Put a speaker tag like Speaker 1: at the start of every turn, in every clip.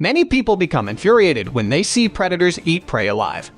Speaker 1: Many people become infuriated when they see predators eat prey alive.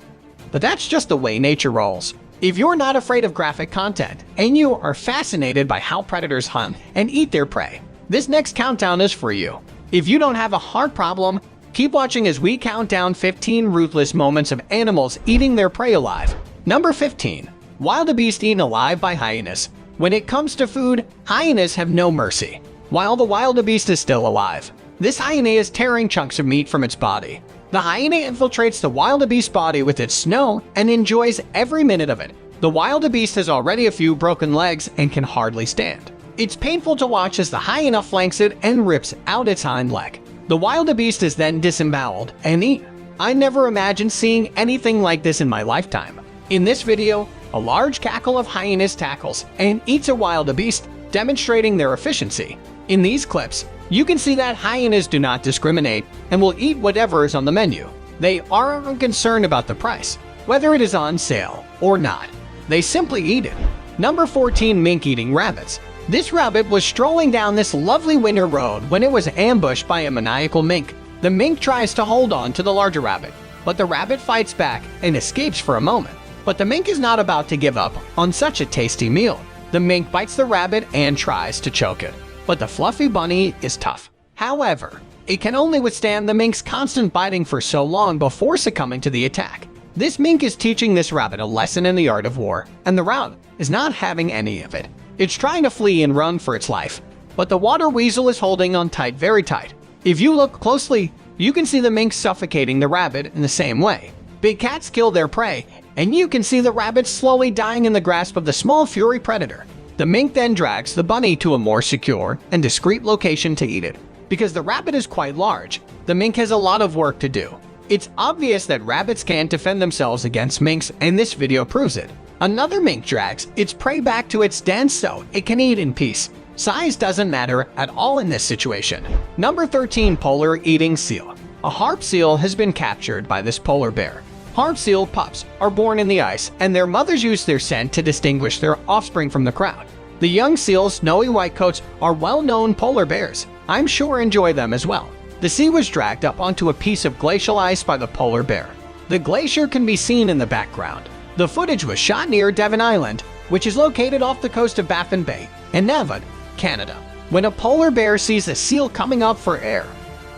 Speaker 1: But that's just the way nature rolls. If you're not afraid of graphic content, and you are fascinated by how predators hunt and eat their prey, this next countdown is for you. If you don't have a heart problem, keep watching as we count down 15 ruthless moments of animals eating their prey alive. Number 15. Wildebeest eaten alive by hyenas. When it comes to food, hyenas have no mercy. While the wildebeest is still alive, this hyena is tearing chunks of meat from its body. The hyena infiltrates the wildebeest's body with its snout and enjoys every minute of it. The wildebeest has already a few broken legs and can hardly stand. It's painful to watch as the hyena flanks it and rips out its hind leg. The wildebeest is then disemboweled and eaten. I never imagined seeing anything like this in my lifetime. In this video, a large cackle of hyenas tackles and eats a wildebeest, demonstrating their efficiency. In these clips, you can see that hyenas do not discriminate and will eat whatever is on the menu. They aren't concerned about the price, whether it is on sale or not. They simply eat it. Number 14. Mink eating rabbits. This rabbit was strolling down this lovely winter road when it was ambushed by a maniacal mink. The mink tries to hold on to the larger rabbit, but the rabbit fights back and escapes for a moment. But the mink is not about to give up on such a tasty meal. The mink bites the rabbit and tries to choke it, but the fluffy bunny is tough. However, it can only withstand the mink's constant biting for so long before succumbing to the attack. This mink is teaching this rabbit a lesson in the art of war, and the rabbit is not having any of it. It's trying to flee and run for its life, but the water weasel is holding on tight, very tight. If you look closely, you can see the mink suffocating the rabbit in the same way. Big cats kill their prey, and you can see the rabbit slowly dying in the grasp of the small fury predator. The mink then drags the bunny to a more secure and discreet location to eat it. Because the rabbit is quite large, the mink has a lot of work to do. It's obvious that rabbits can't defend themselves against minks, and this video proves it. Another mink drags its prey back to its den so it can eat in peace. Size doesn't matter at all in this situation. Number 13. Polar eating seal. A harp seal has been captured by this polar bear. Harp seal pups are born in the ice, and their mothers use their scent to distinguish their offspring from the crowd. The young seal's snowy white coats are well-known polar bears. I'm sure enjoy them as well. The sea was dragged up onto a piece of glacial ice by the polar bear. The glacier can be seen in the background. The footage was shot near Devon Island, which is located off the coast of Baffin Bay in Nunavut, Canada. When a polar bear sees a seal coming up for air,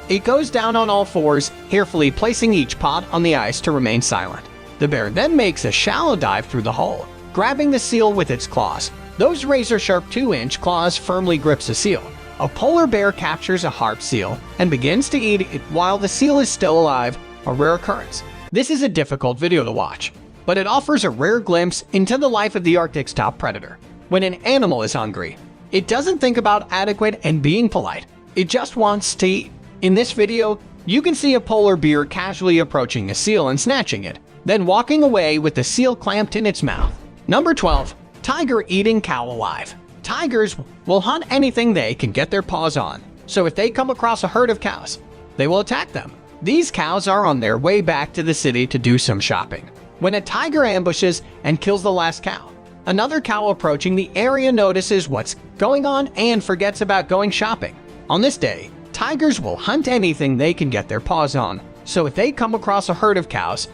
Speaker 1: it goes down on all fours, carefully placing each paw on the ice to remain silent. The bear then makes a shallow dive through the hole, grabbing the seal with its claws. Those razor-sharp 2-inch claws firmly grips the seal. A polar bear captures a harp seal and begins to eat it while the seal is still alive, a rare occurrence. This is a difficult video to watch, but it offers a rare glimpse into the life of the Arctic's top predator. When an animal is hungry, it doesn't think about adequate and being polite. It just wants to eat. In this video, you can see a polar bear casually approaching a seal and snatching it, then walking away with the seal clamped in its mouth. Number 12. Tiger eating cow alive. Tigers will hunt anything they can get their paws on, so if they come across a herd of cows, they will attack them. These cows are on their way back to the city to do some shopping, when a tiger ambushes and kills the last cow. Another cow approaching the area notices what's going on and forgets about going shopping. On this day, tigers will hunt anything they can get their paws on, so if they come across a herd of cows,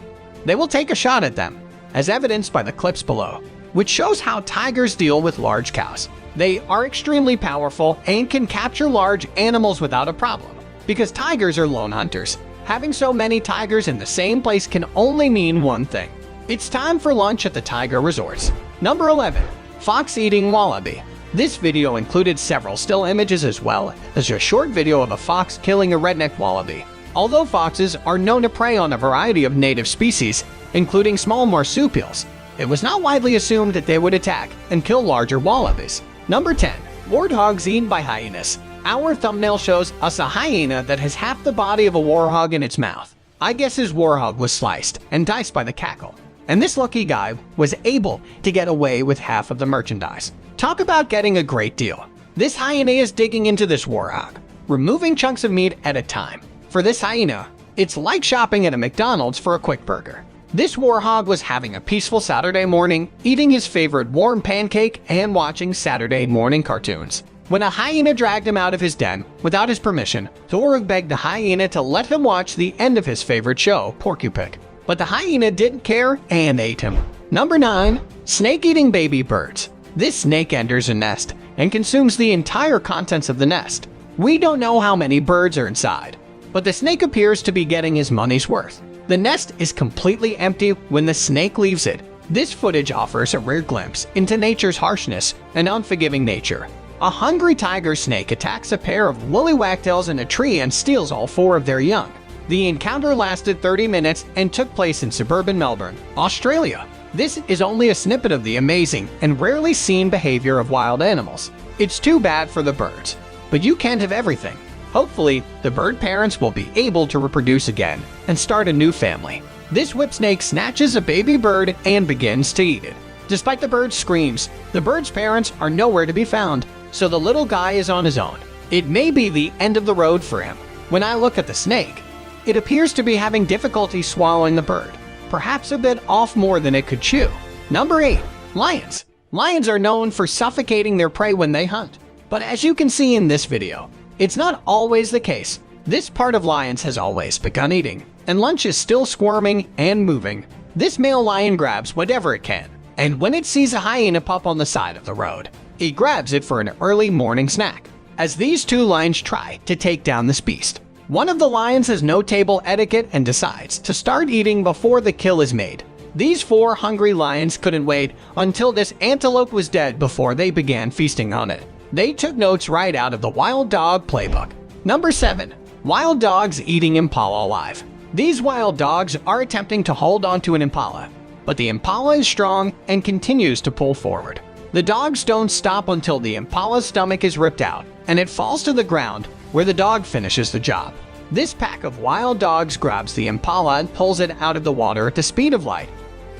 Speaker 1: they will take a shot at them, as evidenced by the clips below, which shows how tigers deal with large cows. They are extremely powerful and can capture large animals without a problem. Because tigers are lone hunters, having so many tigers in the same place can only mean one thing. It's time for lunch at the tiger resorts. Number 11. Fox eating wallaby. This video included several still images as well as a short video of a fox killing a redneck wallaby. Although foxes are known to prey on a variety of native species, including small marsupials, it was not widely assumed that they would attack and kill larger wallabies. Number 10. Warthogs eaten by hyenas. Our thumbnail shows us a hyena that has half the body of a warthog in its mouth. I guess his warthog was sliced and diced by the cackle, and this lucky guy was able to get away with half of the merchandise. Talk about getting a great deal. This hyena is digging into this warthog, removing chunks of meat at a time. For this hyena, it's like shopping at a McDonald's for a quick burger. This warthog was having a peaceful Saturday morning, eating his favorite warm pancake and watching Saturday morning cartoons. When a hyena dragged him out of his den without his permission, Thorog begged the hyena to let him watch the end of his favorite show, Porcupine. But the hyena didn't care and ate him. Number 9. Snake eating baby birds. This snake enters a nest and consumes the entire contents of the nest. We don't know how many birds are inside, but the snake appears to be getting his money's worth. The nest is completely empty when the snake leaves it. This footage offers a rare glimpse into nature's harshness and unforgiving nature. A hungry tiger snake attacks a pair of woolly wagtails in a tree and steals all 4 of their young. The encounter lasted 30 minutes and took place in suburban Melbourne, Australia. This is only a snippet of the amazing and rarely seen behavior of wild animals. It's too bad for the birds, but you can't have everything. Hopefully, the bird parents will be able to reproduce again and start a new family. This whip snake snatches a baby bird and begins to eat it. Despite the bird's screams, the bird's parents are nowhere to be found, so the little guy is on his own. It may be the end of the road for him. When I look at the snake, it appears to be having difficulty swallowing the bird, perhaps a bit off more than it could chew. Number 8. Lions. Lions are known for suffocating their prey when they hunt. But as you can see in this video, it's not always the case. This part of lions has always begun eating, and lunch is still squirming and moving. This male lion grabs whatever it can, and when it sees a hyena pup on the side of the road, it grabs it for an early morning snack. As these 2 lions try to take down this beast, one of the lions has no table etiquette and decides to start eating before the kill is made. These 4 hungry lions couldn't wait until this antelope was dead before they began feasting on it. They took notes right out of the wild dog playbook. Number 7. Wild dogs eating impala alive. These wild dogs are attempting to hold on to an impala, but the impala is strong and continues to pull forward. The dogs don't stop until the impala's stomach is ripped out and it falls to the ground, where the dog finishes the job. This pack of wild dogs grabs the impala and pulls it out of the water at the speed of light,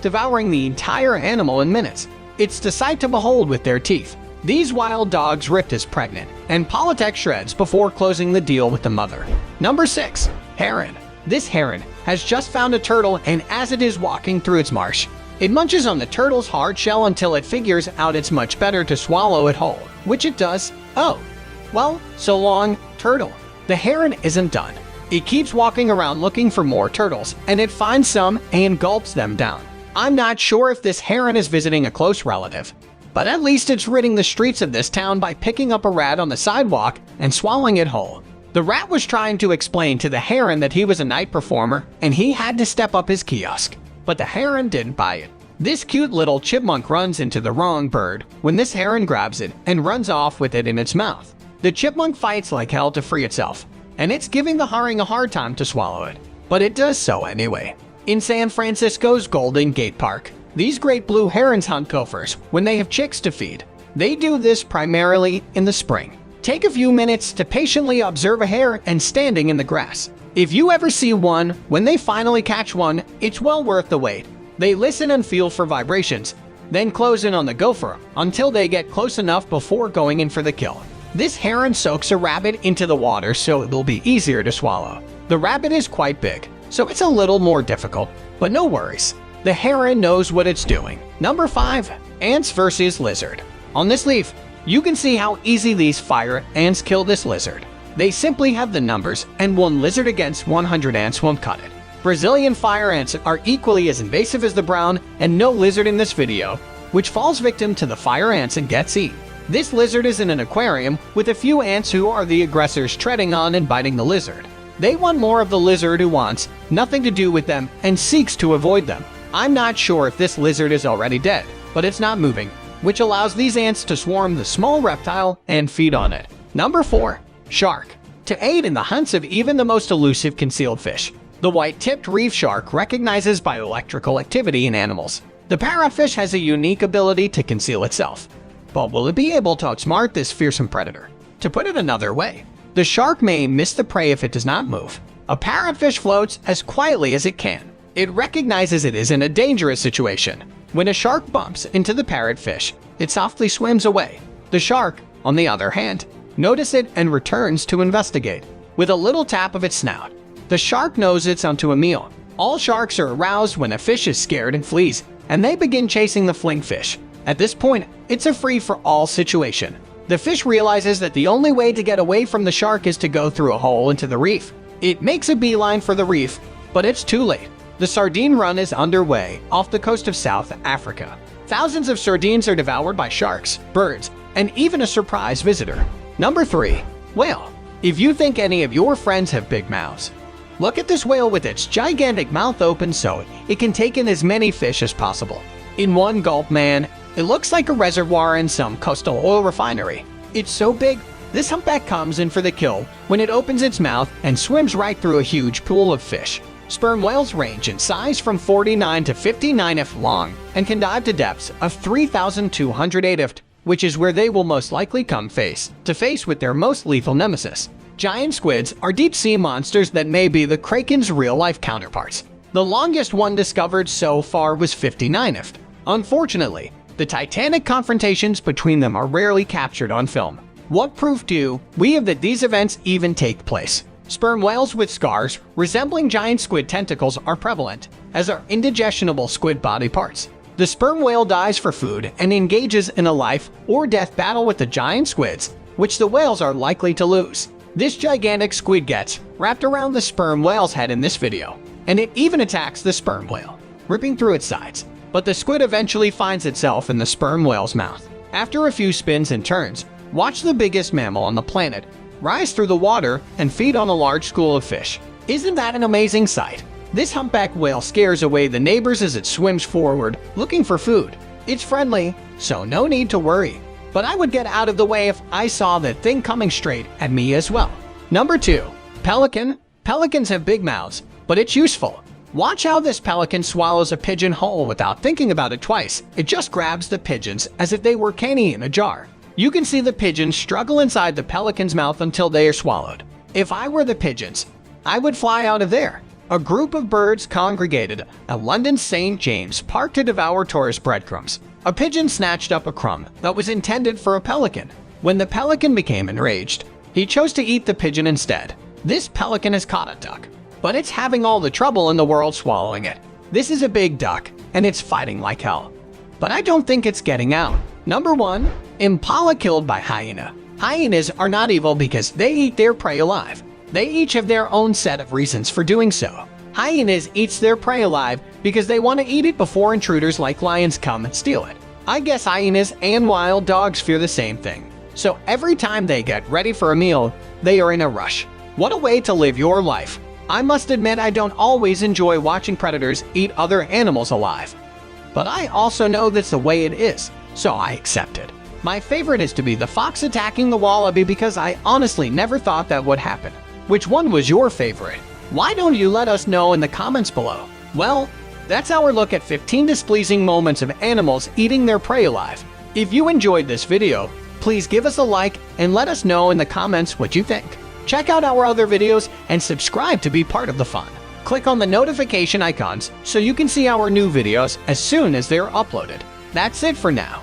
Speaker 1: devouring the entire animal in minutes. It's the sight to behold with their teeth. These wild dogs ripped his pregnant and Polytech shreds before closing the deal with the mother. Number 6. Heron. This heron has just found a turtle, and as it is walking through its marsh, it munches on the turtle's hard shell until it figures out it's much better to swallow it whole, which it does. Oh, well, so long, turtle. The heron isn't done. It keeps walking around looking for more turtles, and it finds some and gulps them down. I'm not sure if this heron is visiting a close relative, but at least it's ridding the streets of this town by picking up a rat on the sidewalk and swallowing it whole. The rat was trying to explain to the heron that he was a night performer and he had to step up his kiosk, but the heron didn't buy it. This cute little chipmunk runs into the wrong bird when this heron grabs it and runs off with it in its mouth. The chipmunk fights like hell to free itself, and it's giving the herring a hard time to swallow it, but it does so anyway. In San Francisco's Golden Gate Park, these great blue herons hunt gophers when they have chicks to feed. They do this primarily in the spring. Take a few minutes to patiently observe a heron standing in the grass. If you ever see one, when they finally catch one, it's well worth the wait. They listen and feel for vibrations, then close in on the gopher until they get close enough before going in for the kill. This heron soaks a rabbit into the water so it will be easier to swallow. The rabbit is quite big, so it's a little more difficult, but no worries. The heron knows what it's doing. Number 5. Ants versus lizard. On this leaf, you can see how easy these fire ants kill this lizard. They simply have the numbers, and 1 lizard against 100 ants won't cut it. Brazilian fire ants are equally as invasive as the brown and no lizard in this video, which falls victim to the fire ants and gets eaten. This lizard is in an aquarium with a few ants who are the aggressors treading on and biting the lizard. They want more of the lizard who wants nothing to do with them and seeks to avoid them. I'm not sure if this lizard is already dead, but it's not moving, which allows these ants to swarm the small reptile and feed on it. Number 4. Shark. To aid in the hunts of even the most elusive concealed fish, the white-tipped reef shark recognizes bioelectrical activity in animals. The parrotfish has a unique ability to conceal itself, but will it be able to outsmart this fearsome predator? To put it another way, the shark may miss the prey if it does not move. A parrotfish floats as quietly as it can. It recognizes it is in a dangerous situation. When a shark bumps into the parrotfish, it softly swims away. The shark, on the other hand, notices it and returns to investigate. With a little tap of its snout, the shark knows it's onto a meal. All sharks are aroused when a fish is scared and flees, and they begin chasing the fleeing fish. At this point, it's a free-for-all situation. The fish realizes that the only way to get away from the shark is to go through a hole into the reef. It makes a beeline for the reef, but it's too late. The sardine run is underway off the coast of South Africa. Thousands of sardines are devoured by sharks, birds, and even a surprise visitor. Number 3. Whale. If you think any of your friends have big mouths, look at this whale with its gigantic mouth open so it can take in as many fish as possible. In one gulp, man, it looks like a reservoir in some coastal oil refinery. It's so big, this humpback comes in for the kill when it opens its mouth and swims right through a huge pool of fish. Sperm whales range in size from 49 to 59 feet long and can dive to depths of 3,208 feet, which is where they will most likely come face to face with their most lethal nemesis. Giant squids are deep-sea monsters that may be the kraken's real-life counterparts. The longest one discovered so far was 59 feet. Unfortunately, the titanic confrontations between them are rarely captured on film. What proof do we have that these events even take place? Sperm whales with scars resembling giant squid tentacles are prevalent, as are indigestible squid body parts. The sperm whale dives for food and engages in a life or death battle with the giant squids, which the whales are likely to lose. This gigantic squid gets wrapped around the sperm whale's head in this video, and it even attacks the sperm whale, ripping through its sides. But the squid eventually finds itself in the sperm whale's mouth. After a few spins and turns, watch the biggest mammal on the planet rise through the water and feed on a large school of fish. Isn't that an amazing sight? This humpback whale scares away the neighbors as it swims forward, looking for food. It's friendly, so no need to worry. But I would get out of the way if I saw that thing coming straight at me as well. Number 2. Pelican. Pelicans have big mouths, but it's useful. Watch how this pelican swallows a pigeon whole without thinking about it twice. It just grabs the pigeons as if they were candy in a jar. You can see the pigeons struggle inside the pelican's mouth until they are swallowed. If I were the pigeons, I would fly out of there. A group of birds congregated at London's St. James Park to devour tourist breadcrumbs. A pigeon snatched up a crumb that was intended for a pelican. When the pelican became enraged, he chose to eat the pigeon instead. This pelican has caught a duck, but it's having all the trouble in the world swallowing it. This is a big duck, and it's fighting like hell. But I don't think it's getting out. Number 1. Impala killed by hyena. Hyenas are not evil because they eat their prey alive. They each have their own set of reasons for doing so. Hyenas eats their prey alive because they want to eat it before intruders like lions come and steal it. I guess hyenas and wild dogs fear the same thing. So every time they get ready for a meal, they are in a rush. What a way to live your life. I must admit I don't always enjoy watching predators eat other animals alive. But I also know that's the way it is, so I accept it. My favorite is to be the fox attacking the wallaby because I honestly never thought that would happen. Which one was your favorite? Why don't you let us know in the comments below? Well, that's our look at 15 displeasing moments of animals eating their prey alive. If you enjoyed this video, please give us a like and let us know in the comments what you think. Check out our other videos and subscribe to be part of the fun. Click on the notification icons so you can see our new videos as soon as they're uploaded. That's it for now.